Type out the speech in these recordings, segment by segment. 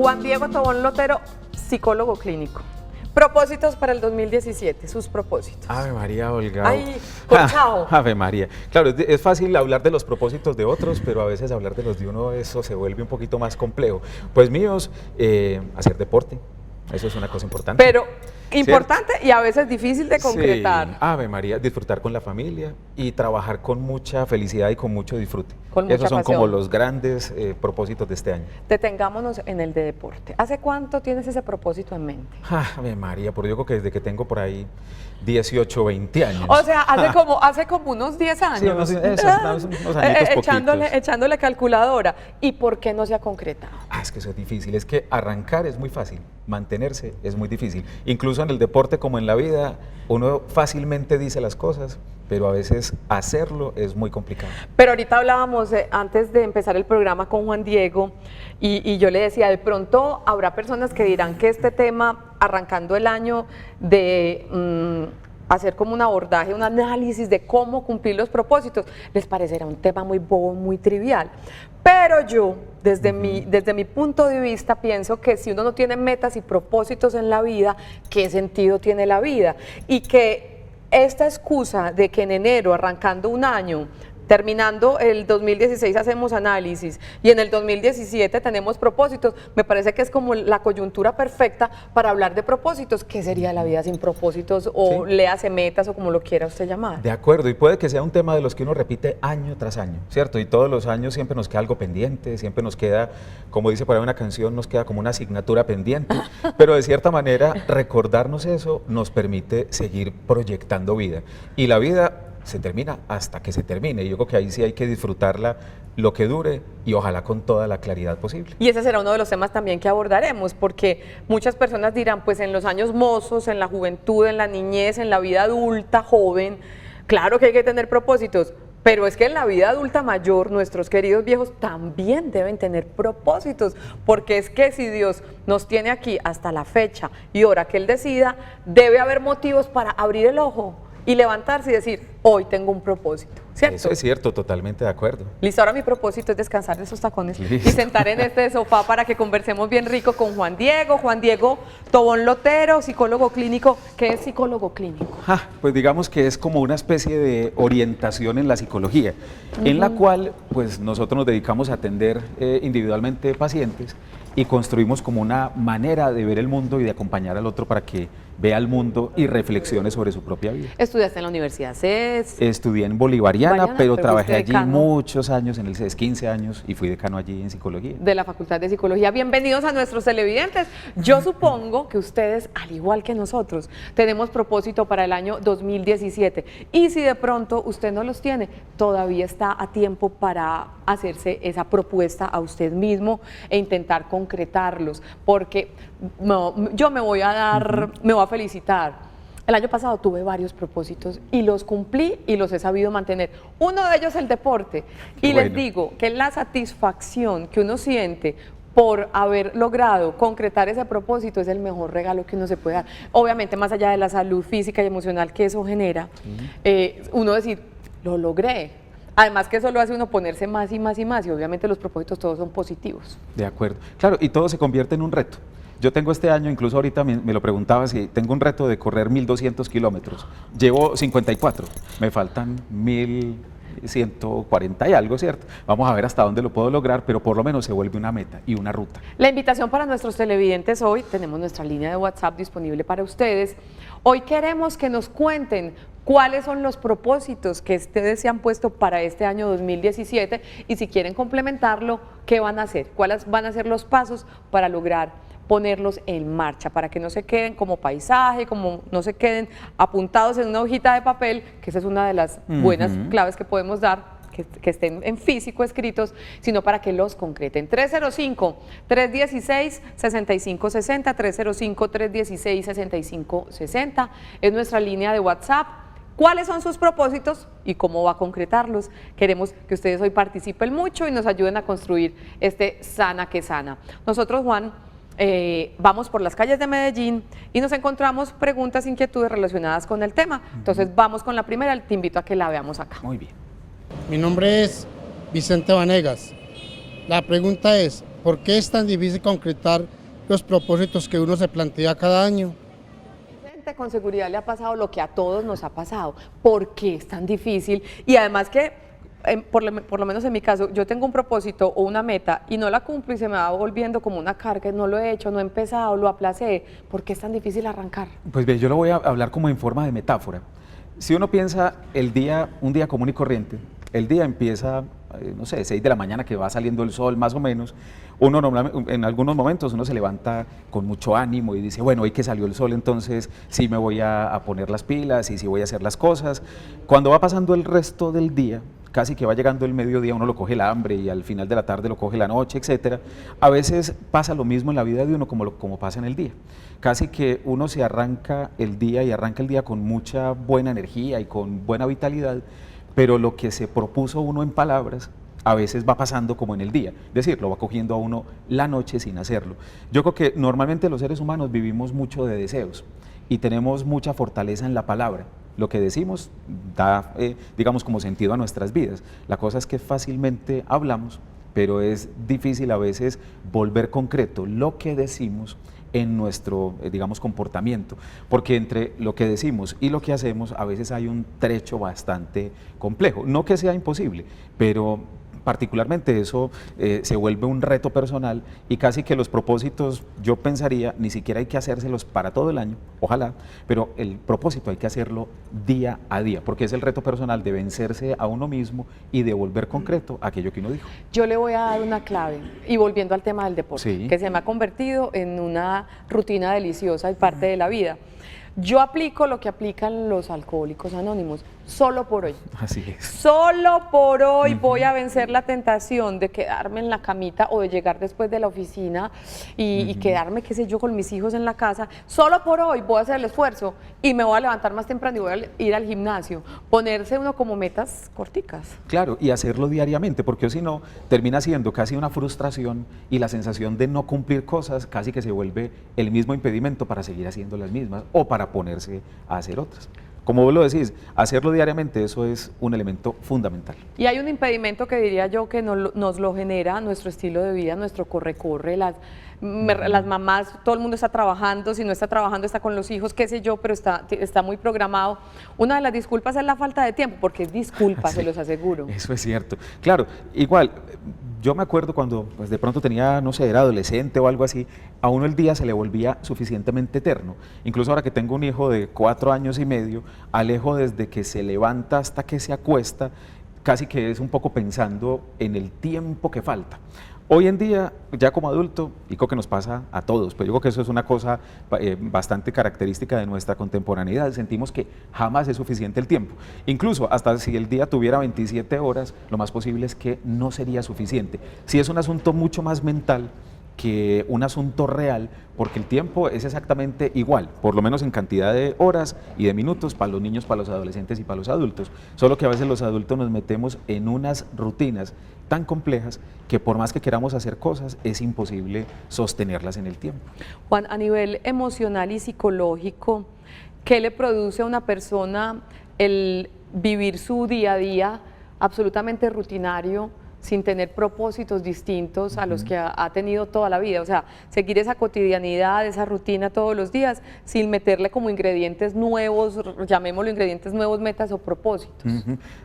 Juan Diego Tobón Lotero, psicólogo clínico. Propósitos para el 2017, sus propósitos. Ave María, Olga. Ay, corchao. Ave María. Claro, es fácil hablar de los propósitos de otros, pero a veces hablar de los de uno, eso se vuelve un poquito más complejo. Pues míos, hacer deporte, eso es una cosa importante. Pero importante, ¿cierto? Y a veces difícil de concretar. Sí. Ave María, disfrutar con la familia y trabajar con mucha felicidad y con mucho disfrute. Con mucha Esos son pasión. como los grandes propósitos de este año. Detengámonos en el de deporte. ¿Hace cuánto tienes ese propósito en mente? Ave María, por Dios que desde que tengo por ahí 18, 20 años. O sea, hace como unos 10 años. Sí, unos añitos echándole calculadora. ¿Y por qué no se ha concretado? Es que eso es difícil, es que arrancar es muy fácil, mantenerse es muy difícil. Incluso en el deporte como en la vida, uno fácilmente dice las cosas, pero a veces hacerlo es muy complicado. Pero ahorita hablábamos, antes de empezar el programa con Juan Diego, y yo le decía, de pronto habrá personas que dirán que este tema, arrancando el año, de hacer como un abordaje, un análisis de cómo cumplir los propósitos, les parecerá un tema muy bobo, muy trivial. Pero yo, desde mi punto de vista, pienso que si uno no tiene metas y propósitos en la vida, ¿qué sentido tiene la vida? Y que esta excusa de que en enero, arrancando un año, terminando el 2016 hacemos análisis y en el 2017 tenemos propósitos, me parece que es como la coyuntura perfecta para hablar de propósitos. ¿Qué sería la vida sin propósitos? O sí, léase metas o como lo quiera usted llamar. De acuerdo, y puede que sea un tema de los que uno repite año tras año, ¿cierto? Y todos los años siempre nos queda algo pendiente, siempre nos queda, como dice por ahí una canción, nos queda como una asignatura pendiente, pero de cierta manera recordarnos eso nos permite seguir proyectando vida. Y la vida se termina hasta que se termine. Y yo creo que ahí sí hay que disfrutarla lo que dure y ojalá con toda la claridad posible. Y ese será uno de los temas también que abordaremos, porque muchas personas dirán, pues en los años mozos, en la juventud, en la niñez, en la vida adulta, joven, claro que hay que tener propósitos, pero es que en la vida adulta mayor, nuestros queridos viejos también deben tener propósitos, porque es que si Dios nos tiene aquí hasta la fecha y hora que Él decida, debe haber motivos para abrir el ojo y levantarse y decir, hoy tengo un propósito, ¿cierto? Eso es cierto, totalmente de acuerdo. Listo, ahora mi propósito es descansar de esos tacones. Listo. Y sentar en este sofá para que conversemos bien rico con Juan Diego Tobón Lotero, psicólogo clínico. ¿Qué es psicólogo clínico? Pues digamos que es como una especie de orientación en la psicología, en la cual pues nosotros nos dedicamos a atender individualmente pacientes y construimos como una manera de ver el mundo y de acompañar al otro para que vea el mundo y reflexione sobre su propia vida. ¿Estudiaste en la Universidad CES? Estudié en Bolivariana, pero trabajé allí decano. Muchos años en el CES, 15 años, y fui decano allí en psicología. De la Facultad de Psicología. Bienvenidos a nuestros televidentes. Yo supongo que ustedes, al igual que nosotros, tenemos propósito para el año 2017. Y si de pronto usted no los tiene, todavía está a tiempo para hacerse esa propuesta a usted mismo e intentar concretarlos, porque yo me voy a dar, me voy a felicitar. El año pasado tuve varios propósitos y los cumplí y los he sabido mantener. Uno de ellos el deporte. Y les digo que la satisfacción que uno siente por haber logrado concretar ese propósito es el mejor regalo que uno se puede dar. Obviamente, más allá de la salud física y emocional que eso genera, uno decir, lo logré. Además que eso lo hace uno ponerse más y más y más, y obviamente los propósitos todos son positivos. De acuerdo. Claro, y todo se convierte en un reto. Yo tengo este año, incluso ahorita me lo preguntaba, si tengo un reto de correr 1.200 kilómetros. Llevo 54, me faltan 1.140 y algo, ¿cierto? Vamos a ver hasta dónde lo puedo lograr, pero por lo menos se vuelve una meta y una ruta. La invitación para nuestros televidentes hoy, tenemos nuestra línea de WhatsApp disponible para ustedes. Hoy queremos que nos cuenten cuáles son los propósitos que ustedes se han puesto para este año 2017 y si quieren complementarlo, ¿qué van a hacer? ¿Cuáles van a ser los pasos para lograr ponerlos en marcha, para que no se queden como paisaje, como no se queden apuntados en una hojita de papel, que esa es una de las buenas claves que podemos dar, que estén en físico escritos, sino para que los concreten. 305-316-6560, 305-316-6560 es nuestra línea de WhatsApp. ¿Cuáles son sus propósitos y cómo va a concretarlos? Queremos que ustedes hoy participen mucho y nos ayuden a construir este Sana que Sana. Nosotros, Juan, vamos por las calles de Medellín y nos encontramos preguntas, inquietudes relacionadas con el tema. Entonces vamos con la primera, te invito a que la veamos acá. Muy bien. Mi nombre es Vicente Vanegas. La pregunta es, ¿Por qué es tan difícil concretar los propósitos que uno se plantea cada año? Con seguridad le ha pasado lo que a todos nos ha pasado. ¿Por qué es tan difícil? Y además que, por lo menos en mi caso, yo tengo un propósito o una meta y no la cumplo y se me va volviendo como una carga, no lo he hecho, no he empezado, lo aplacé. ¿Por qué es tan difícil arrancar? Pues bien, yo lo voy a hablar como en forma de metáfora. Si uno piensa un día común y corriente, el día empieza, no sé, 6 de la mañana que va saliendo el sol más o menos, uno normalmente, en algunos momentos uno se levanta con mucho ánimo y dice, bueno, hoy que salió el sol entonces sí me voy a poner las pilas y sí voy a hacer las cosas. Cuando va pasando el resto del día, casi que va llegando el mediodía, uno lo coge el hambre y al final de la tarde lo coge la noche, etcétera. A veces pasa lo mismo en la vida de uno como pasa en el día. Casi que uno se arranca el día y arranca el día con mucha buena energía y con buena vitalidad, pero lo que se propuso uno en palabras a veces va pasando como en el día, es decir, lo va cogiendo a uno la noche sin hacerlo. Yo creo que normalmente los seres humanos vivimos mucho de deseos y tenemos mucha fortaleza en la palabra. Lo que decimos da, digamos, como sentido a nuestras vidas. La cosa es que fácilmente hablamos, pero es difícil a veces volver concreto lo que decimos en nuestro, digamos, comportamiento, porque entre lo que decimos y lo que hacemos a veces hay un trecho bastante complejo. No que sea imposible, pero particularmente eso se vuelve un reto personal y casi que los propósitos, yo pensaría, ni siquiera hay que hacérselos para todo el año, ojalá, pero el propósito hay que hacerlo día a día, porque es el reto personal de vencerse a uno mismo y de volver concreto aquello que uno dijo. Yo le voy a dar una clave, y volviendo al tema del deporte, Sí. que se me ha convertido en una rutina deliciosa y parte de la vida. Yo aplico lo que aplican los alcohólicos anónimos, solo por hoy. Así es. Solo por hoy voy a vencer la tentación de quedarme en la camita o de llegar después de la oficina y quedarme, qué sé yo, con mis hijos en la casa. Solo por hoy voy a hacer el esfuerzo y me voy a levantar más temprano y voy a ir al gimnasio. Ponerse uno como metas corticas. Claro, y hacerlo diariamente, porque si no, termina siendo casi una frustración y la sensación de no cumplir cosas casi que se vuelve el mismo impedimento para seguir haciendo las mismas o para ponerse a hacer otras. Como vos lo decís, hacerlo diariamente, eso es un elemento fundamental. Y hay un impedimento que diría yo que nos lo genera nuestro estilo de vida, nuestro corre-corre, las mamás, todo el mundo está trabajando, si no está trabajando está con los hijos, qué sé yo, pero está muy programado. Una de las disculpas es la falta de tiempo, porque es disculpa, Sí, se los aseguro. eso es cierto. Claro, igual, yo me acuerdo cuando pues de pronto tenía, no sé, era adolescente o algo así, a uno el día se le volvía suficientemente eterno. Incluso ahora que tengo un hijo de 4 años y medio, Alejo desde que se levanta hasta que se acuesta, casi que es un poco pensando en el tiempo que falta. Hoy en día, ya como adulto, y creo que nos pasa a todos, pero yo creo que eso es una cosa bastante característica de nuestra contemporaneidad, sentimos que jamás es suficiente el tiempo. Incluso hasta si el día tuviera 27 horas, lo más posible es que no sería suficiente. Si es un asunto mucho más mental que un asunto real, porque el tiempo es exactamente igual, por lo menos en cantidad de horas y de minutos para los niños, para los adolescentes y para los adultos, solo que a veces los adultos nos metemos en unas rutinas tan complejas que por más que queramos hacer cosas, es imposible sostenerlas en el tiempo. Juan, a nivel emocional y psicológico, ¿qué le produce a una persona el vivir su día a día absolutamente rutinario, sin tener propósitos distintos a los que ha tenido toda la vida? O sea, seguir esa cotidianidad, esa rutina todos los días, sin meterle como ingredientes nuevos, llamémoslo ingredientes nuevos, metas o propósitos.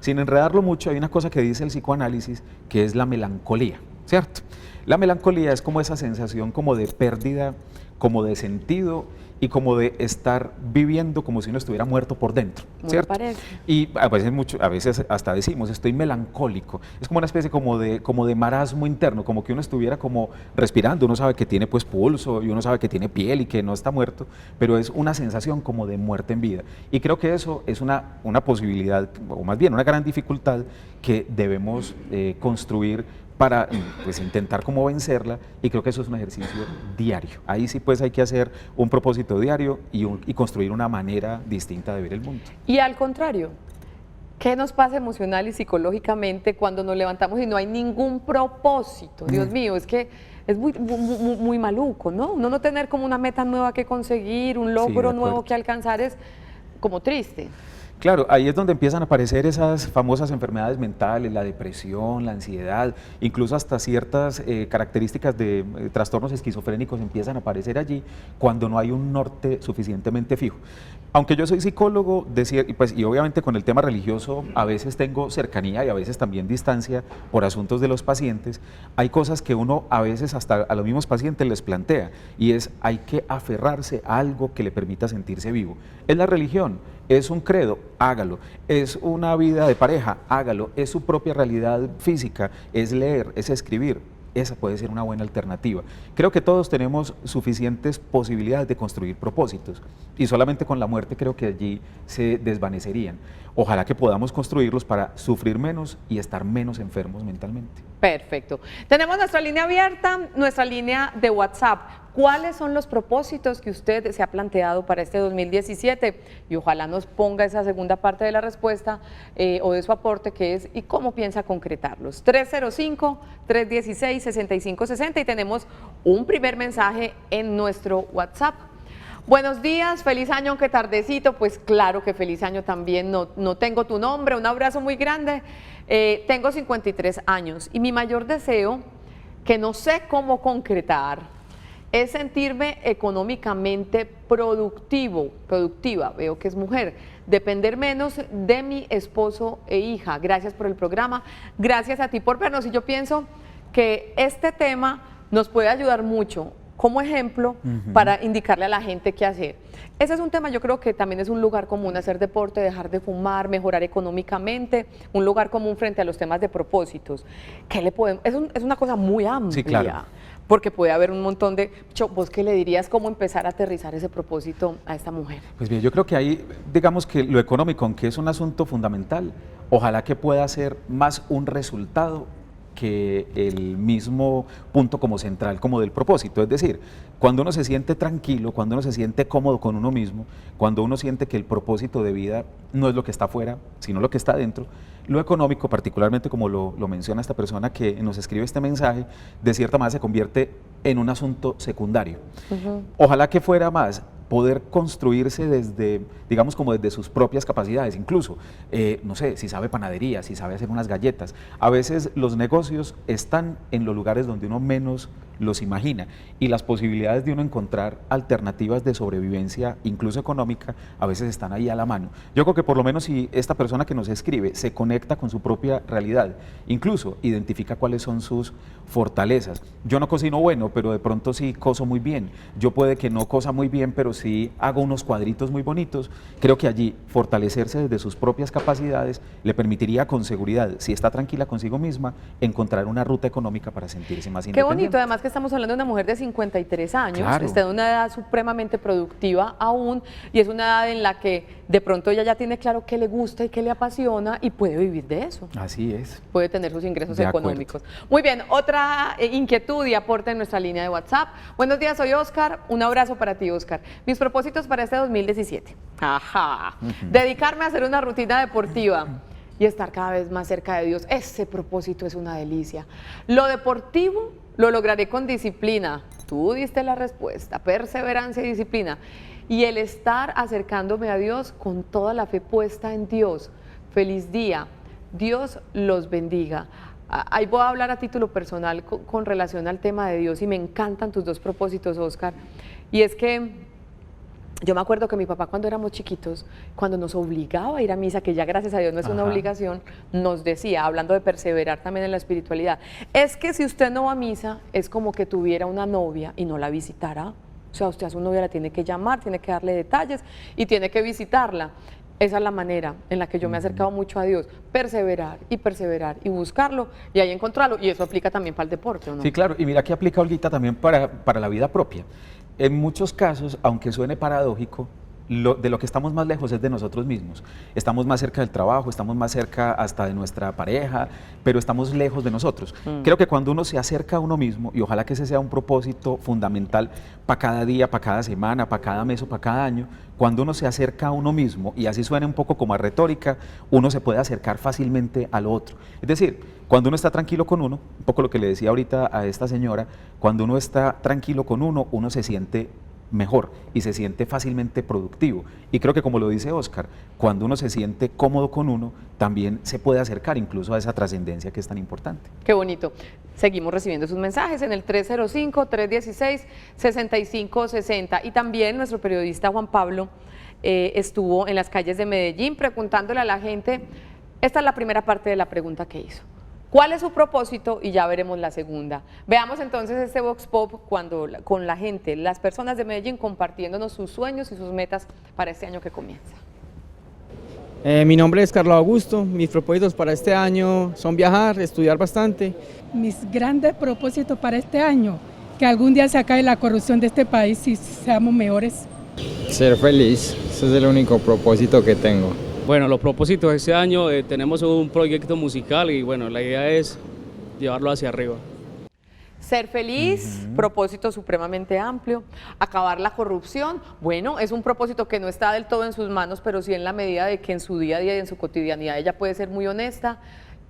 Sin enredarlo mucho, hay una cosa que dice el psicoanálisis, que es la melancolía, ¿cierto? La melancolía es como esa sensación como de pérdida, como de sentido y como de estar viviendo como si uno estuviera muerto por dentro, ¿cierto? Me parece. Y a veces hasta decimos, estoy melancólico, es como una especie como de marasmo interno, como que uno estuviera como respirando, uno sabe que tiene pues pulso y uno sabe que tiene piel y que no está muerto, pero es una sensación como de muerte en vida. Y creo que eso es una posibilidad, o más bien una gran dificultad que debemos construir para pues, intentar como vencerla, y creo que eso es un ejercicio diario. Ahí sí pues hay que hacer un propósito diario y construir una manera distinta de ver el mundo. Y al contrario, ¿qué nos pasa emocional y psicológicamente cuando nos levantamos y no hay ningún propósito? Dios mío, es que es muy maluco, ¿no? Uno no tener como una meta nueva que conseguir, un logro nuevo que alcanzar es como triste. Claro, ahí es donde empiezan a aparecer esas famosas enfermedades mentales, la depresión, la ansiedad, incluso hasta ciertas características de trastornos esquizofrénicos empiezan a aparecer allí cuando no hay un norte suficientemente fijo. Aunque yo soy psicólogo, y obviamente con el tema religioso a veces tengo cercanía y a veces también distancia por asuntos de los pacientes, hay cosas que uno a veces hasta a los mismos pacientes les plantea y es hay que aferrarse a algo que le permita sentirse vivo. Es la religión, es un credo, hágalo, es una vida de pareja, hágalo, es su propia realidad física, es leer, es escribir. Esa puede ser una buena alternativa. Creo que todos tenemos suficientes posibilidades de construir propósitos y solamente con la muerte creo que allí se desvanecerían. Ojalá que podamos construirlos para sufrir menos y estar menos enfermos mentalmente. Perfecto. Tenemos nuestra línea abierta, nuestra línea de WhatsApp. ¿Cuáles son los propósitos que usted se ha planteado para este 2017? Y ojalá nos ponga esa segunda parte de la respuesta o de su aporte, que es ¿y cómo piensa concretarlos? 305-316-6560 y tenemos un primer mensaje en nuestro WhatsApp. Buenos días, feliz año, aunque tardecito, pues claro que feliz año también, no tengo tu nombre, un abrazo muy grande. Tengo 53 años y mi mayor deseo, que no sé cómo concretar, es sentirme económicamente productiva, veo que es mujer, depender menos de mi esposo e hija. Gracias por el programa, gracias a ti por vernos y yo pienso que este tema nos puede ayudar mucho como ejemplo para indicarle a la gente qué hacer. Ese es un tema, yo creo que también es un lugar común, hacer deporte, dejar de fumar, mejorar económicamente, un lugar común frente a los temas de propósitos. ¿Qué le podemos? Es una cosa muy amplia. Sí, claro. Porque puede haber un montón de... ¿Vos qué le dirías cómo empezar a aterrizar ese propósito a esta mujer? Pues bien, yo creo que ahí, digamos que lo económico, aunque es un asunto fundamental, ojalá que pueda ser más un resultado que el mismo punto como central, como del propósito. Es decir, cuando uno se siente tranquilo, cuando uno se siente cómodo con uno mismo, cuando uno siente que el propósito de vida no es lo que está afuera, sino lo que está dentro, lo económico, particularmente como lo menciona esta persona que nos escribe este mensaje, de cierta manera se convierte en un asunto secundario. Ojalá que fuera más poder construirse desde, digamos, como desde sus propias capacidades, incluso, no sé, si sabe panadería, si sabe hacer unas galletas. A veces los negocios están en los lugares donde uno menos los imagina y las posibilidades de uno encontrar alternativas de sobrevivencia, incluso económica, a veces están ahí a la mano. Yo creo que por lo menos si esta persona que nos escribe se conecta con su propia realidad, incluso identifica cuáles son sus fortalezas. Yo no cocino bueno, pero de pronto sí coso muy bien. Yo puede que no cosa muy bien, pero sí hago unos cuadritos muy bonitos. Creo que allí fortalecerse desde sus propias capacidades le permitiría con seguridad, si está tranquila consigo misma, encontrar una ruta económica para sentirse más independiente. Qué bonito, además que estamos hablando de una mujer de 53 años, claro, está en una edad supremamente productiva aún y es una edad en la que de pronto ella ya tiene claro qué le gusta y qué le apasiona y puede vivir de eso. Así es. Puede tener sus ingresos De económicos. Muy bien, otra inquietud y aporte en nuestra línea de WhatsApp. Buenos días, soy Oscar, un abrazo para ti, Oscar. Mis propósitos para este 2017. Ajá. Dedicarme a hacer una rutina deportiva y estar cada vez más cerca de Dios. Ese propósito es una delicia. Lo deportivo lo lograré con disciplina. Tú diste la respuesta, perseverancia y disciplina. Y el estar acercándome a Dios con toda la fe puesta en Dios. Feliz día. Dios los bendiga. Ahí voy a hablar a título personal con relación al tema de Dios y me encantan tus dos propósitos, Oscar. Y es que yo me acuerdo que mi papá cuando éramos chiquitos, cuando nos obligaba a ir a misa, que ya gracias a Dios no es una obligación, nos decía, hablando de perseverar también en la espiritualidad, es que si usted no va a misa, es como que tuviera una novia y no la visitara. O sea, usted a su novia la tiene que llamar, tiene que darle detalles y tiene que visitarla. Esa es la manera en la que yo me he acercado mucho a Dios, perseverar y buscarlo y ahí encontrarlo. Y eso aplica también para el deporte, ¿o no? Sí, claro, y mira que aplica, Olguita, también para la vida propia. En muchos casos, aunque suene paradójico, de lo que estamos más lejos es de nosotros mismos. Estamos más cerca del trabajo, estamos más cerca hasta de nuestra pareja, pero estamos lejos de nosotros. Creo que cuando uno se acerca a uno mismo, y ojalá que ese sea un propósito fundamental para cada día, para cada semana, para cada mes o para cada año, cuando uno se acerca a uno mismo, y así suena un poco como a retórica, uno se puede acercar fácilmente al otro. Es decir, cuando uno está tranquilo con uno, un poco lo que le decía ahorita a esta señora, cuando uno está tranquilo con uno se siente mejor y se siente fácilmente productivo. Y creo que, como lo dice Oscar, cuando uno se siente cómodo con uno, también se puede acercar incluso a esa trascendencia que es tan importante. Qué bonito. Seguimos recibiendo sus mensajes en el 305-316-6560 y también nuestro periodista Juan Pablo estuvo en las calles de Medellín preguntándole a la gente. Esta es la primera parte de la pregunta que hizo. ¿Cuál es su propósito? Y ya veremos la segunda. Veamos entonces este Vox Pop con la gente, las personas de Medellín compartiéndonos sus sueños y sus metas para este año que comienza. Mi nombre es Carlos Augusto, mis propósitos para este año son viajar, estudiar bastante. Mis grandes propósitos para este año, que algún día se acabe la corrupción de este país y seamos mejores. Ser feliz, ese es el único propósito que tengo. Bueno, los propósitos de este año, tenemos un proyecto musical y bueno, la idea es llevarlo hacia arriba. Ser feliz, propósito supremamente amplio. Acabar la corrupción, bueno, es un propósito que no está del todo en sus manos, pero sí en la medida de que en su día a día y en su cotidianidad ella puede ser muy honesta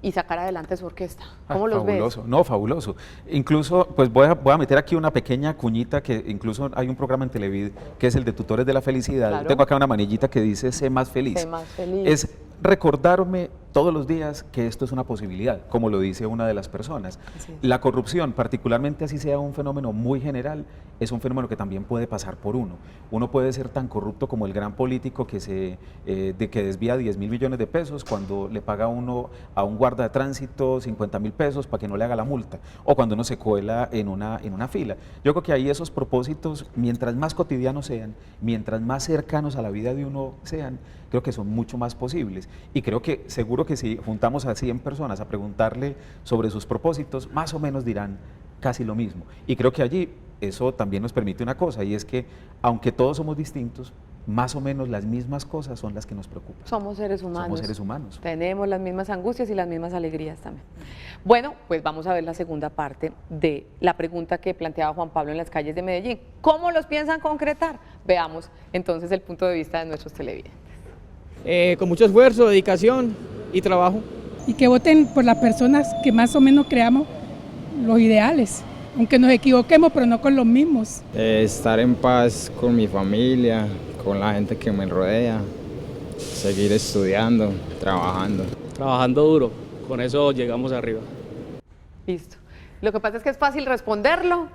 y sacar adelante su orquesta. ¿Cómo los ves? Fabuloso, no, fabuloso. Incluso, pues voy a meter aquí una pequeña cuñita, que incluso hay un programa en Televid que es el de Tutores de la Felicidad. Claro. Tengo acá una manillita que dice sé más feliz. Sé más feliz. Es recordarme todos los días que esto es una posibilidad, como lo dice una de las personas. Así es. La corrupción, particularmente así sea un fenómeno muy general, es un fenómeno que también puede pasar por uno. Uno puede ser tan corrupto como el gran político que desvía 10.000 millones de pesos cuando le paga uno a un guarda de tránsito 50.000 pesos para que no le haga la multa, o cuando uno se cuela en una fila. Yo creo que ahí esos propósitos, mientras más cotidianos sean, mientras más cercanos a la vida de uno sean, creo que son mucho más posibles. Y creo que seguro que si juntamos a 100 personas a preguntarle sobre sus propósitos, más o menos dirán casi lo mismo. Y creo que allí eso también nos permite una cosa, y es que aunque todos somos distintos, más o menos las mismas cosas son las que nos preocupan. Somos seres humanos. Somos seres humanos. Tenemos las mismas angustias y las mismas alegrías también. Bueno, pues vamos a ver la segunda parte de la pregunta que planteaba Juan Pablo en las calles de Medellín. ¿Cómo los piensan concretar? Veamos entonces el punto de vista de nuestros televidentes. Con mucho esfuerzo, dedicación y trabajo. Y que voten por las personas que más o menos creamos los ideales, aunque nos equivoquemos, pero no con los mismos. Estar en paz con mi familia, con la gente que me rodea, seguir estudiando, trabajando. Trabajando duro, con eso llegamos arriba. Listo. Lo que pasa es que es fácil responderlo,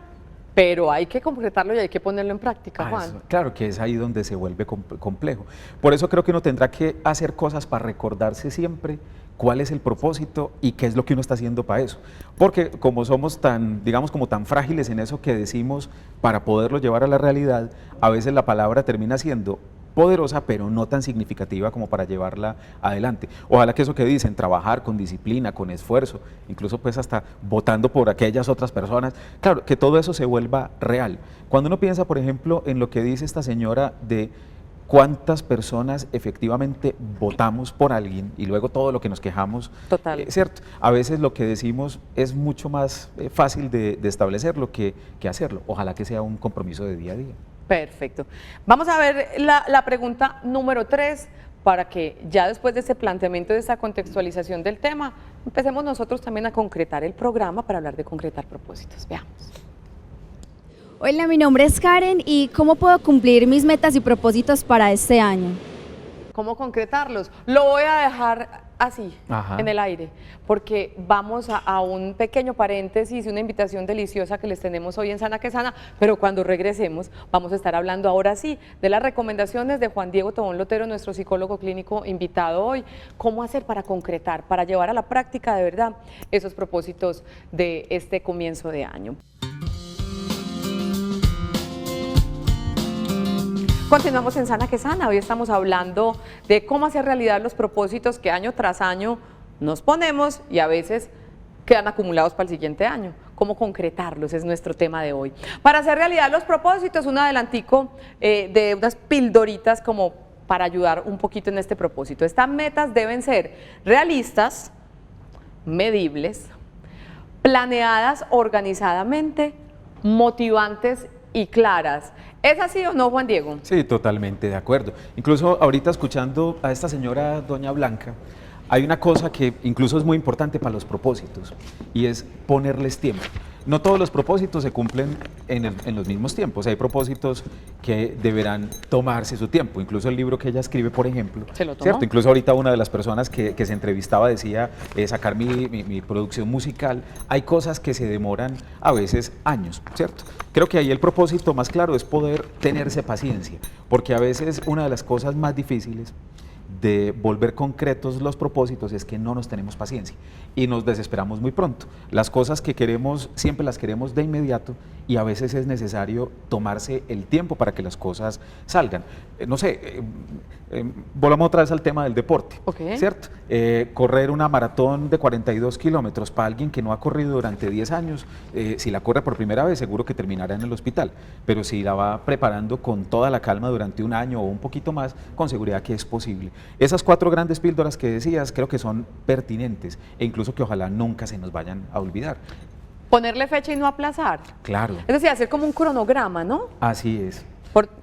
pero hay que concretarlo y hay que ponerlo en práctica, Juan. Eso, claro que es ahí donde se vuelve complejo. Por eso creo que uno tendrá que hacer cosas para recordarse siempre cuál es el propósito y qué es lo que uno está haciendo para eso. Porque como somos tan, digamos, como tan frágiles en eso que decimos para poderlo llevar a la realidad, a veces la palabra termina siendo poderosa, pero no tan significativa como para llevarla adelante. Ojalá que eso que dicen, trabajar con disciplina, con esfuerzo, incluso pues hasta votando por aquellas otras personas, claro, que todo eso se vuelva real. Cuando uno piensa, por ejemplo, en lo que dice esta señora de cuántas personas efectivamente votamos por alguien y luego todo lo que nos quejamos, Total. ¿cierto? A veces lo que decimos es mucho más fácil de establecerlo que hacerlo. Ojalá que sea un compromiso de día a día. Perfecto. Vamos a ver la pregunta número 3 para que ya después de ese planteamiento, de esa contextualización del tema, empecemos nosotros también a concretar el programa para hablar de concretar propósitos. Veamos. Hola, mi nombre es Karen y ¿cómo puedo cumplir mis metas y propósitos para este año? ¿Cómo concretarlos? Lo voy a dejar así, Ajá. en el aire, porque vamos a un pequeño paréntesis y una invitación deliciosa que les tenemos hoy en Sana que Sana, pero cuando regresemos vamos a estar hablando ahora sí de las recomendaciones de Juan Diego Tobón Lotero, nuestro psicólogo clínico invitado hoy, cómo hacer para concretar, para llevar a la práctica de verdad esos propósitos de este comienzo de año. Continuamos en Sana que Sana. Hoy estamos hablando de cómo hacer realidad los propósitos que año tras año nos ponemos y a veces quedan acumulados para el siguiente año. Cómo concretarlos es nuestro tema de hoy. Para hacer realidad los propósitos, un adelantico de unas pildoritas como para ayudar un poquito en este propósito. Estas metas deben ser realistas, medibles, planeadas organizadamente, motivantes y claras. ¿Es así o no, Juan Diego? Sí, totalmente de acuerdo. Incluso ahorita escuchando a esta señora doña Blanca, hay una cosa que incluso es muy importante para los propósitos y es ponerles tiempo. no todos los propósitos se cumplen en los mismos tiempos. Hay propósitos que deberán tomarse su tiempo. Incluso el libro que ella escribe, por ejemplo, ¿Se lo tomó? ¿cierto? Incluso ahorita una de las personas que se entrevistaba decía sacar mi producción musical. Hay cosas que se demoran a veces años, ¿cierto? Creo que ahí el propósito más claro es poder tenerse paciencia, porque a veces una de las cosas más difíciles de volver concretos los propósitos es que no nos tenemos paciencia y nos desesperamos muy pronto. Las cosas que queremos siempre las queremos de inmediato y a veces es necesario tomarse el tiempo para que las cosas salgan. No sé, volvamos otra vez al tema del deporte, Ok. ¿cierto? Correr una maratón de 42 kilómetros para alguien que no ha corrido durante 10 años, si la corre por primera vez seguro que terminará en el hospital, pero si la va preparando con toda la calma durante un año o un poquito más, con seguridad que es posible. Esas 4 grandes píldoras que decías creo que son pertinentes e incluso que ojalá nunca se nos vayan a olvidar. Ponerle fecha y no aplazar. Claro, Es decir, hacer como un cronograma, ¿no? así es.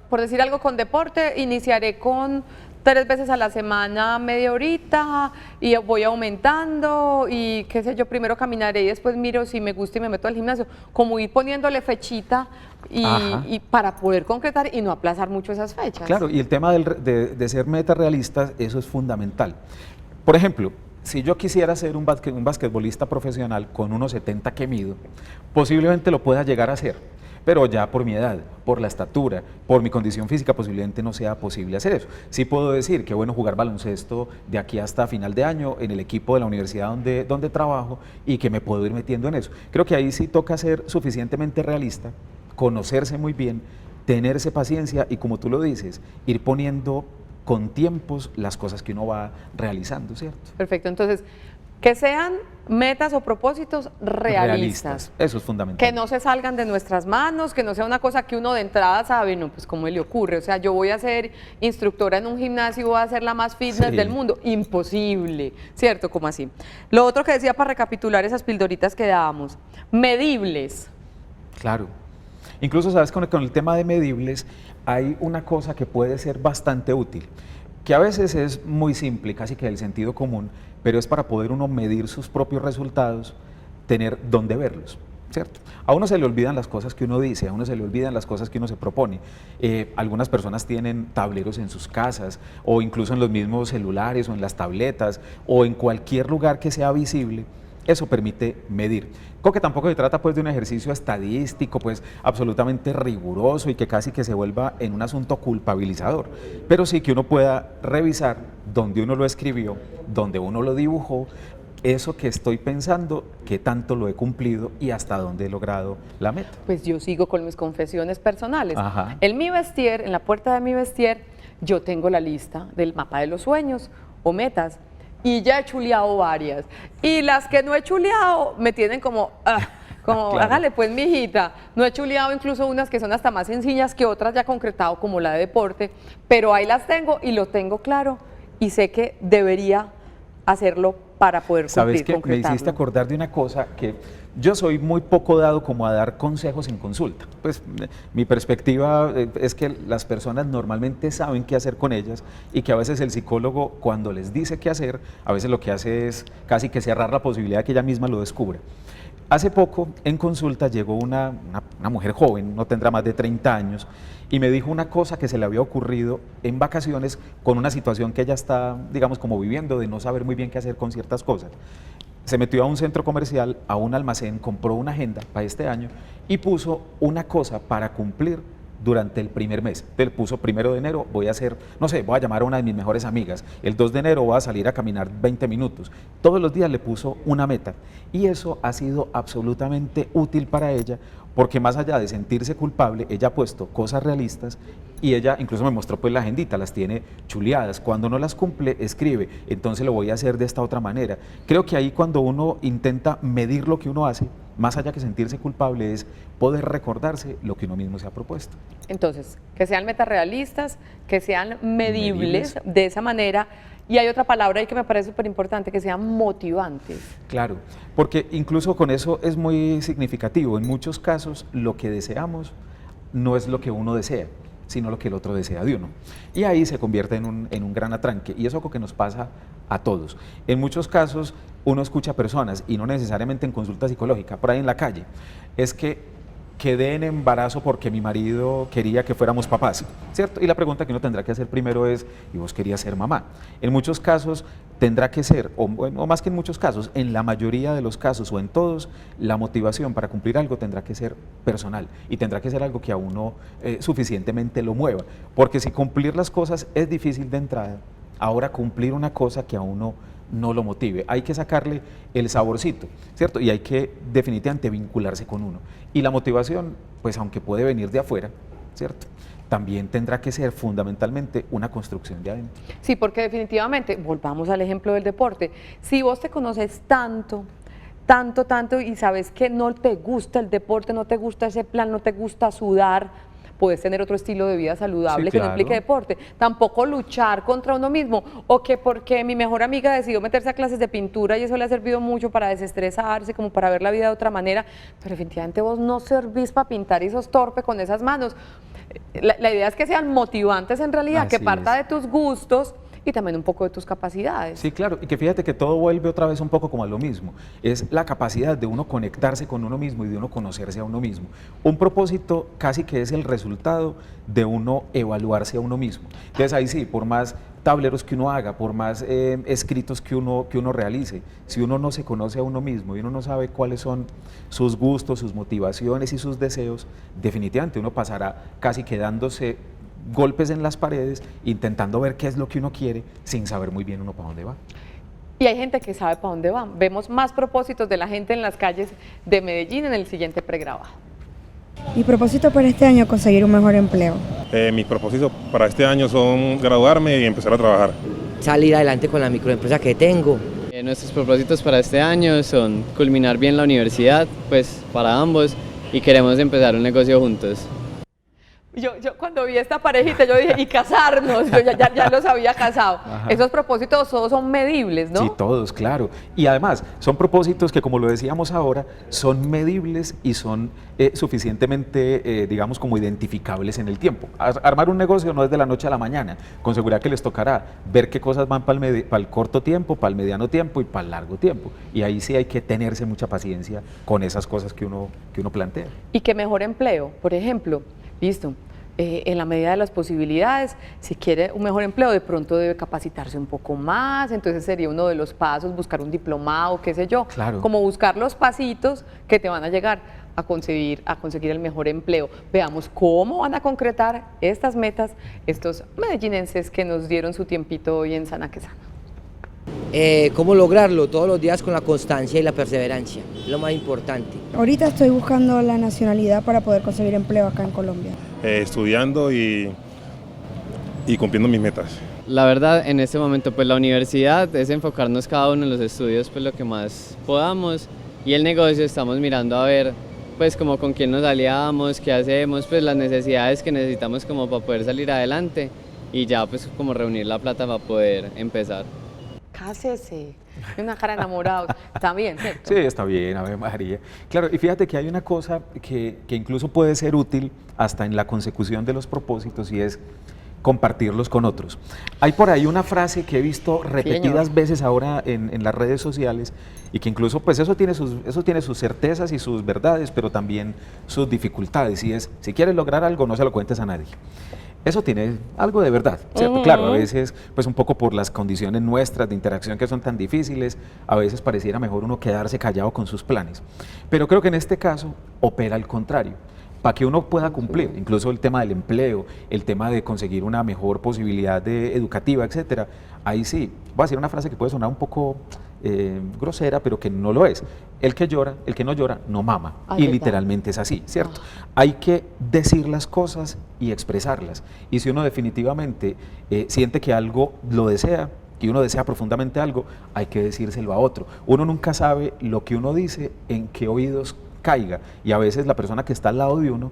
Por decir algo con deporte, iniciaré con 3 veces a la semana, media horita, y voy aumentando, y qué sé yo, primero caminaré y después miro si me gusta y me meto al gimnasio. Como ir poniéndole fechita Ajá. y para poder concretar y no aplazar mucho esas fechas. Claro, y el tema de ser metas realistas, eso es fundamental. Por ejemplo, si yo quisiera ser un basquetbolista profesional con 1,70 que mido, posiblemente lo pueda llegar a hacer, pero ya por mi edad, por la estatura, por mi condición física, posiblemente no sea posible hacer eso. Sí puedo decir que bueno jugar baloncesto de aquí hasta final de año en el equipo de la universidad donde trabajo y que me puedo ir metiendo en eso. Creo que ahí sí toca ser suficientemente realista, conocerse muy bien, tenerse paciencia y, como tú lo dices, ir poniendo con tiempos las cosas que uno va realizando, ¿cierto? Perfecto, entonces, que sean metas o propósitos realistas. Eso es fundamental. Que no se salgan de nuestras manos, que no sea una cosa que uno de entrada sabe, no, pues cómo le ocurre. O sea, yo voy a ser instructora en un gimnasio y voy a ser la más fitness Sí. del mundo. Imposible, ¿cierto? ¿Cómo así? Lo otro que decía para recapitular esas pildoritas que dábamos, medibles. Claro. Incluso, sabes, con el tema de medibles, hay una cosa que puede ser bastante útil, que a veces es muy simple, casi que del sentido común, pero es para poder uno medir sus propios resultados, tener dónde verlos, ¿cierto? A uno se le olvidan las cosas que uno dice, a uno se le olvidan las cosas que uno se propone. Algunas personas tienen tableros en sus casas, o incluso en los mismos celulares, o en las tabletas, o en cualquier lugar que sea visible. Eso permite medir. Creo que tampoco se trata pues de un ejercicio estadístico pues absolutamente riguroso y que casi que se vuelva en un asunto culpabilizador, pero sí que uno pueda revisar dónde uno lo escribió, dónde uno lo dibujó, eso que estoy pensando, qué tanto lo he cumplido y hasta dónde he logrado la meta. Pues yo sigo con mis confesiones personales. Ajá. En mi vestier, en la puerta de mi vestier, yo tengo la lista del mapa de los sueños o metas. Y ya he chuleado varias. Y las que no he chuleado me tienen como, Claro. hágale pues mijita. No he chuleado incluso unas que son hasta más sencillas que otras ya concretado, como la de deporte, pero ahí las tengo y lo tengo claro y sé que debería hacerlo para poder cumplir, Sabes que me concretarlo. hiciste acordar de una cosa, que yo soy muy poco dado como a dar consejos en consulta. Pues mi perspectiva es que las personas normalmente saben qué hacer con ellas y que a veces el psicólogo, cuando les dice qué hacer, a veces lo que hace es casi que cerrar la posibilidad de que ella misma lo descubra. Hace poco en consulta llegó una mujer joven, no tendrá más de 30 años, y me dijo una cosa que se le había ocurrido en vacaciones con una situación que ella está, digamos, como viviendo, de no saber muy bien qué hacer con ciertas cosas. Se metió a un centro comercial, a un almacén, compró una agenda para este año y puso una cosa para cumplir durante el primer mes. Él puso 1 de enero, voy a hacer, no sé, voy a llamar a una de mis mejores amigas. El 2 de enero voy a salir a caminar 20 minutos. Todos los días le puso una meta. Y eso ha sido absolutamente útil para ella, porque más allá de sentirse culpable, ella ha puesto cosas realistas y ella incluso me mostró pues la agendita, las tiene chuleadas. Cuando no las cumple, escribe, entonces lo voy a hacer de esta otra manera. Creo que ahí cuando uno intenta medir lo que uno hace, más allá que sentirse culpable, es poder recordarse lo que uno mismo se ha propuesto. Entonces, que sean metas realistas, que sean medibles de esa manera. Y hay otra palabra ahí que me parece súper importante, que sean motivantes. Claro, porque incluso con eso es muy significativo. En muchos casos lo que deseamos no es lo que uno desea. sino lo que el otro desea de uno. Y ahí se convierte en un gran atranque, y eso es algo que nos pasa a todos. En muchos casos uno escucha a personas, y no necesariamente en consulta psicológica, por ahí en la calle, es que quedé en embarazo porque mi marido quería que fuéramos papás, ¿cierto? Y la pregunta que uno tendrá que hacer primero es, ¿y vos querías ser mamá? En muchos casos tendrá que ser, o más que en muchos casos, en la mayoría de los casos o en todos, la motivación para cumplir algo tendrá que ser personal y tendrá que ser algo que a uno suficientemente lo mueva, porque si cumplir las cosas es difícil de entrada, ahora cumplir una cosa que a uno no lo motive, hay que sacarle el saborcito, ¿cierto? Y hay que definitivamente vincularse con uno. Y la motivación, pues aunque puede venir de afuera, ¿cierto?, también tendrá que ser fundamentalmente una construcción de adentro. Sí, porque definitivamente, volvamos al ejemplo del deporte, si vos te conoces tanto y sabes que no te gusta el deporte, no te gusta ese plan, no te gusta sudar, puedes tener otro estilo de vida saludable, Sí, que no claro. implique deporte. Tampoco luchar contra uno mismo, o que porque mi mejor amiga decidió meterse a clases de pintura y eso le ha servido mucho para desestresarse, como para ver la vida de otra manera, pero definitivamente vos no servís para pintar y sos torpe con esas manos. La idea es que sean motivantes en realidad, que Así parta es. de tus gustos y también un poco de tus capacidades. Sí, claro, y que fíjate que todo vuelve otra vez un poco como a lo mismo, es la capacidad de uno conectarse con uno mismo y de uno conocerse a uno mismo. Un propósito casi que es el resultado de uno evaluarse a uno mismo. Entonces ahí sí, por más tableros que uno haga, por más escritos que uno realice, si uno no se conoce a uno mismo y uno no sabe cuáles son sus gustos, sus motivaciones y sus deseos, definitivamente uno pasará casi quedándose golpes en las paredes, intentando ver qué es lo que uno quiere, sin saber muy bien uno para dónde va. Y hay gente que sabe para dónde van. Vemos más propósitos de la gente en las calles de Medellín en el siguiente pregrabado. Mi propósito para este año es conseguir un mejor empleo. Mis propósitos para este año son graduarme y empezar a trabajar. Salir adelante con la microempresa que tengo. Nuestros propósitos para este año son culminar bien la universidad, pues para ambos, y queremos empezar un negocio juntos. Yo cuando vi esta parejita, yo dije, y casarnos, yo ya los había casado. Ajá. Esos propósitos todos son medibles, ¿no? Sí, todos, claro. Y además, son propósitos que, como lo decíamos ahora, son medibles y son suficientemente, digamos, como identificables en el tiempo. Armar un negocio no es de la noche a la mañana. Con seguridad que les tocará ver qué cosas van para el corto tiempo, para el mediano tiempo y para el largo tiempo. Y ahí sí hay que tenerse mucha paciencia con esas cosas que uno plantea. Y que mejor empleo, por ejemplo, listo. En la medida de las posibilidades, si quiere un mejor empleo, de pronto debe capacitarse un poco más, entonces sería uno de los pasos, buscar un diplomado, qué sé yo, Claro. como buscar los pasitos que te van a llegar a conseguir el mejor empleo. Veamos cómo van a concretar estas metas estos medellinenses que nos dieron su tiempito hoy en Sana que Sana. ¿Cómo lograrlo? Todos los días con la constancia y la perseverancia, es lo más importante. Ahorita estoy buscando la nacionalidad para poder conseguir empleo acá en Colombia. Estudiando y cumpliendo mis metas. La verdad, en este momento, pues la universidad es enfocarnos cada uno en los estudios, pues lo que más podamos, y el negocio estamos mirando a ver, pues como con quién nos aliamos, qué hacemos, pues las necesidades que necesitamos como para poder salir adelante, y ya pues como reunir la plata para poder empezar. Cásese, tiene una cara de enamorados, está bien, ¿cierto? Sí, está bien, Ave María. Claro, y fíjate que hay una cosa que incluso puede ser útil hasta en la consecución de los propósitos y es compartirlos con otros. Hay por ahí una frase que he visto repetidas veces ahora en las redes sociales y que incluso pues eso tiene sus certezas y sus verdades, pero también sus dificultades, y es, si quieres lograr algo, no se lo cuentes a nadie. Eso tiene algo de verdad, ¿cierto? Claro, a veces, pues un poco por las condiciones nuestras de interacción que son tan difíciles, a veces pareciera mejor uno quedarse callado con sus planes. Pero creo que en este caso opera al contrario. Para que uno pueda cumplir, incluso el tema del empleo, el tema de conseguir una mejor posibilidad educativa, etcétera, ahí sí, voy a decir una frase que puede sonar un poco grosera, pero que no lo es. El que no llora, no mama. Y literalmente es así, ¿cierto? Hay que decir las cosas y expresarlas. Y si uno definitivamente siente que algo lo desea, y uno desea profundamente algo, hay que decírselo a otro. Uno nunca sabe lo que uno dice, en qué oídos caiga, y a veces la persona que está al lado de uno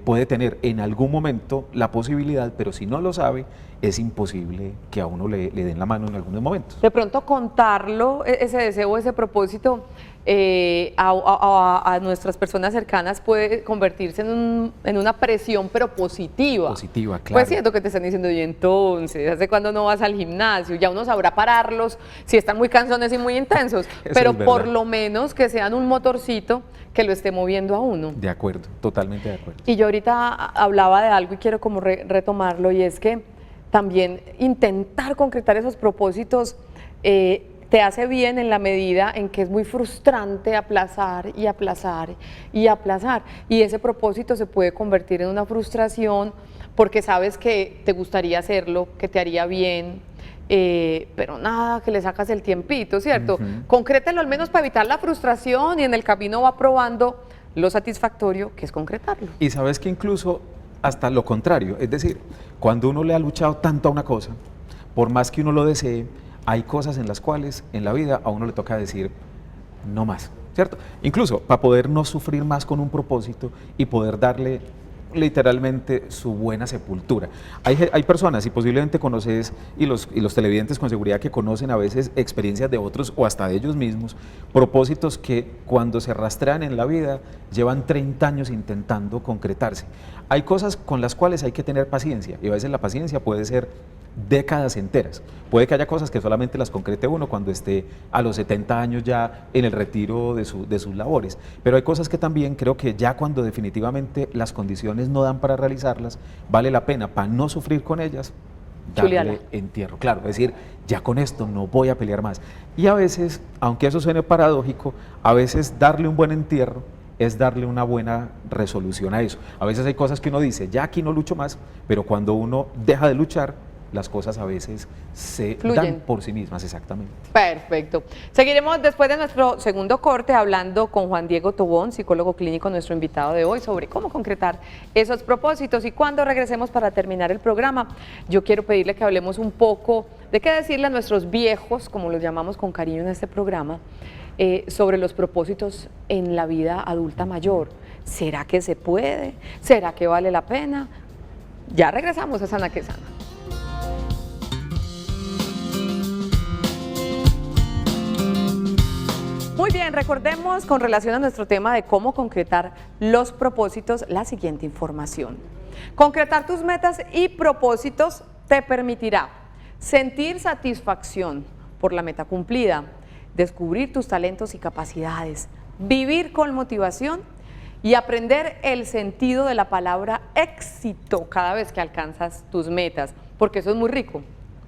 puede tener en algún momento la posibilidad, pero si no lo sabe, es imposible que a uno le den la mano en algunos momentos. De pronto contarlo, ese deseo, ese propósito a nuestras personas cercanas puede convertirse en una presión, pero positiva. Positiva, claro. Pues siento que te están diciendo, y entonces, ¿hace cuándo no vas al gimnasio? Ya uno sabrá pararlos si están muy cansones y muy intensos, pero por lo menos que sean un motorcito que lo esté moviendo a uno. De acuerdo, totalmente de acuerdo. Y yo ahorita hablaba de algo y quiero como retomarlo, y es que también intentar concretar esos propósitos te hace bien en la medida en que es muy frustrante aplazar y aplazar y aplazar, y ese propósito se puede convertir en una frustración porque sabes que te gustaría hacerlo, que te haría bien, pero nada, que le sacas el tiempito, ¿cierto? Concrételo al menos para evitar la frustración, y en el camino va probando lo satisfactorio que es concretarlo. Y sabes que incluso hasta lo contrario, es decir, cuando uno le ha luchado tanto a una cosa, por más que uno lo desee, hay cosas en las cuales en la vida a uno le toca decir no más, ¿cierto? Incluso para poder no sufrir más con un propósito y poder darle literalmente su buena sepultura. Hay personas, y posiblemente conoces, y los televidentes con seguridad que conocen a veces experiencias de otros o hasta de ellos mismos, propósitos que cuando se rastrean en la vida llevan 30 años intentando concretarse. Hay cosas con las cuales hay que tener paciencia, y a veces la paciencia puede ser décadas enteras. Puede que haya cosas que solamente las concrete uno cuando esté a los 70 años ya en el retiro de sus labores, pero hay cosas que también creo que ya cuando definitivamente las condiciones no dan para realizarlas, vale la pena, para no sufrir con ellas, darle entierro. Claro, es decir, ya con esto no voy a pelear más. Y a veces, aunque eso suene paradójico, a veces darle un buen entierro es darle una buena resolución a eso. A veces hay cosas que uno dice, ya aquí no lucho más, pero cuando uno deja de luchar, las cosas a veces se dan por sí mismas, exactamente. Perfecto. Seguiremos después de nuestro segundo corte hablando con Juan Diego Tobón, psicólogo clínico, nuestro invitado de hoy, sobre cómo concretar esos propósitos. Y cuando regresemos para terminar el programa, yo quiero pedirle que hablemos un poco de qué decirle a nuestros viejos, como los llamamos con cariño en este programa, sobre los propósitos en la vida adulta mayor. ¿Será que se puede? ¿Será que vale la pena? Ya regresamos a Sana que Sana. Muy bien, recordemos con relación a nuestro tema de cómo concretar los propósitos la siguiente información. Concretar tus metas y propósitos te permitirá sentir satisfacción por la meta cumplida, descubrir tus talentos y capacidades, vivir con motivación y aprender el sentido de la palabra éxito cada vez que alcanzas tus metas, porque eso es muy rico.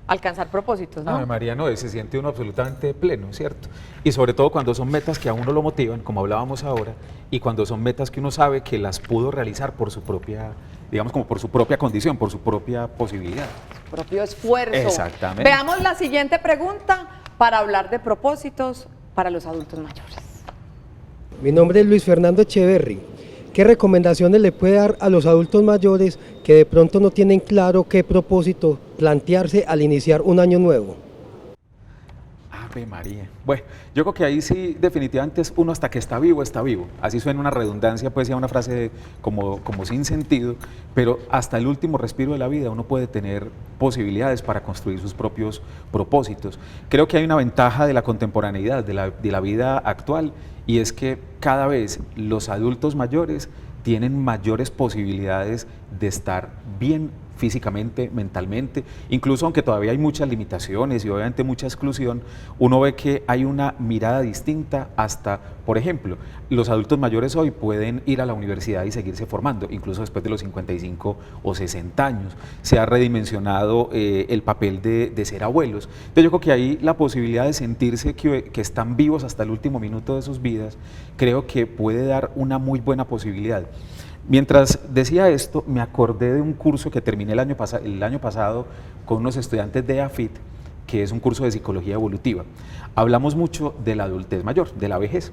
Alcanzar propósitos, ¿no? María, no, se siente uno absolutamente pleno, ¿cierto? Y sobre todo cuando son metas que a uno lo motivan, como hablábamos ahora, y cuando son metas que uno sabe que las pudo realizar por su propia, digamos como por su propia condición, por su propia posibilidad. Su propio esfuerzo. Exactamente. Veamos la siguiente pregunta para hablar de propósitos para los adultos mayores. Mi nombre es Luis Fernando Echeverry. ¿Qué recomendaciones le puede dar a los adultos mayores que de pronto no tienen claro qué propósito plantearse al iniciar un año nuevo? Ave María. Bueno, yo creo que ahí sí definitivamente es uno hasta que está vivo, está vivo. Así suena una redundancia, puede ser una frase como sin sentido, pero hasta el último respiro de la vida uno puede tener posibilidades para construir sus propios propósitos. Creo que hay una ventaja de la contemporaneidad, de la vida actual, y es que cada vez los adultos mayores tienen mayores posibilidades de estar bien físicamente, mentalmente, incluso aunque todavía hay muchas limitaciones y obviamente mucha exclusión, uno ve que hay una mirada distinta hasta, por ejemplo, los adultos mayores hoy pueden ir a la universidad y seguirse formando, incluso después de los 55 o 60 años. Se ha redimensionado el papel de ser abuelos. Entonces yo creo que ahí la posibilidad de sentirse que están vivos hasta el último minuto de sus vidas, creo que puede dar una muy buena posibilidad. Mientras decía esto, me acordé de un curso que terminé el año pasado con unos estudiantes de AFIT, que es un curso de psicología evolutiva. Hablamos mucho de la adultez mayor, de la vejez,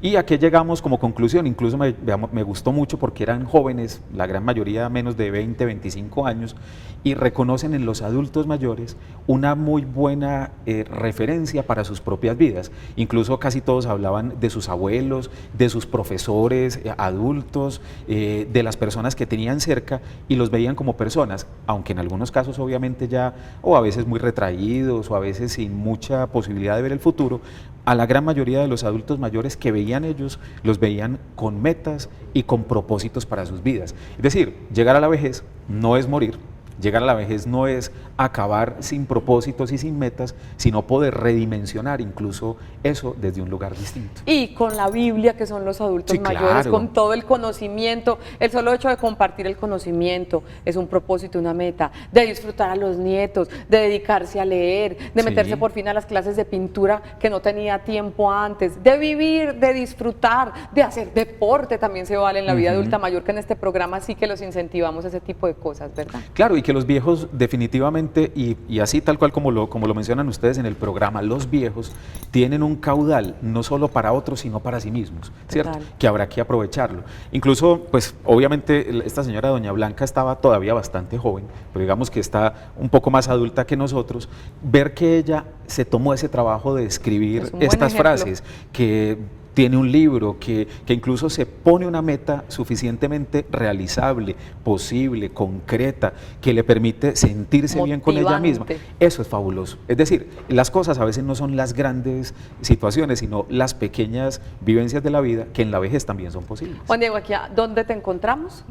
¿Y a qué llegamos como conclusión? Incluso me gustó mucho porque eran jóvenes, la gran mayoría menos de 20, 25 años, y reconocen en los adultos mayores una muy buena referencia para sus propias vidas. Incluso casi todos hablaban de sus abuelos, de sus profesores adultos, de las personas que tenían cerca y los veían como personas, aunque en algunos casos obviamente ya, o a veces muy retraídos, o a veces sin mucha posibilidad de ver el futuro. A la gran mayoría de los adultos mayores que veían ellos, los veían con metas y con propósitos para sus vidas. Es decir, llegar a la vejez no es morir. Llegar a la vejez no es acabar sin propósitos y sin metas, sino poder redimensionar incluso eso desde un lugar distinto. Y con la Biblia, que son los adultos Sí, mayores, claro. con todo el conocimiento, el solo hecho de compartir el conocimiento es un propósito, una meta, de disfrutar a los nietos, de dedicarse a leer, de Sí. meterse por fin a las clases de pintura que no tenía tiempo antes, de vivir, de disfrutar, de hacer deporte también se vale en la vida adulta mayor, que en este programa sí que los incentivamos a ese tipo de cosas, ¿verdad? Claro, y que los viejos definitivamente, y así tal cual como lo mencionan ustedes en el programa, los viejos tienen un caudal no solo para otros, sino para sí mismos, ¿cierto? Total. Que habrá que aprovecharlo. Incluso, pues obviamente esta señora doña Blanca estaba todavía bastante joven, pero digamos que está un poco más adulta que nosotros, ver que ella se tomó ese trabajo de escribir Es un buen estas ejemplo. frases, que tiene un libro, que incluso se pone una meta suficientemente realizable, posible, concreta, que le permite sentirse bien con ella misma. Motivante. Eso es fabuloso. Es decir, las cosas a veces no son las grandes situaciones, sino las pequeñas vivencias de la vida que en la vejez también son posibles. Juan Diego, aquí, ¿dónde te encontramos?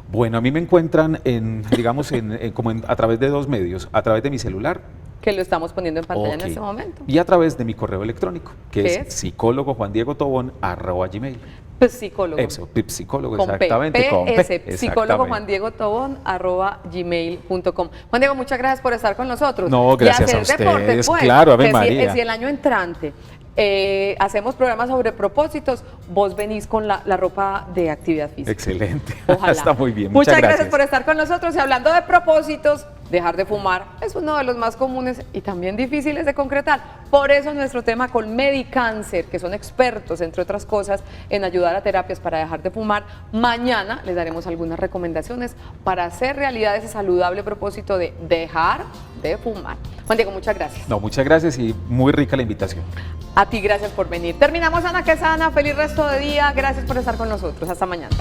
Bueno, a mí me encuentran a través de dos medios, a través de mi celular, Que lo estamos poniendo en pantalla Ok. en este momento. y a través de mi correo electrónico, que ¿Qué es es? psicólogojuandiegotobón@gmail. Pues psicólogo. Eso, psicólogo, Con exactamente. con P, PS, psicólogo Juan exactamente. Diego Tobón @gmail.com. Juan Diego, muchas gracias por estar con nosotros. No, gracias y a hacer deporte, ustedes, pues, claro, Ave que María. Si el año entrante hacemos programas sobre propósitos, vos venís con la ropa de actividad física. Excelente. Ojalá. Está muy bien. Muchas Muchas gracias por estar con nosotros. Y hablando de propósitos, dejar de fumar es uno de los más comunes y también difíciles de concretar. Por eso nuestro tema con Medicáncer, que son expertos, entre otras cosas, en ayudar a terapias para dejar de fumar. Mañana les daremos algunas recomendaciones para hacer realidad ese saludable propósito de dejar de fumar. Juan Diego, muchas gracias. No, muchas gracias y muy rica la invitación. A ti, gracias por venir. Terminamos, Ana Quesada. Feliz resto de día. Gracias por estar con nosotros. Hasta mañana.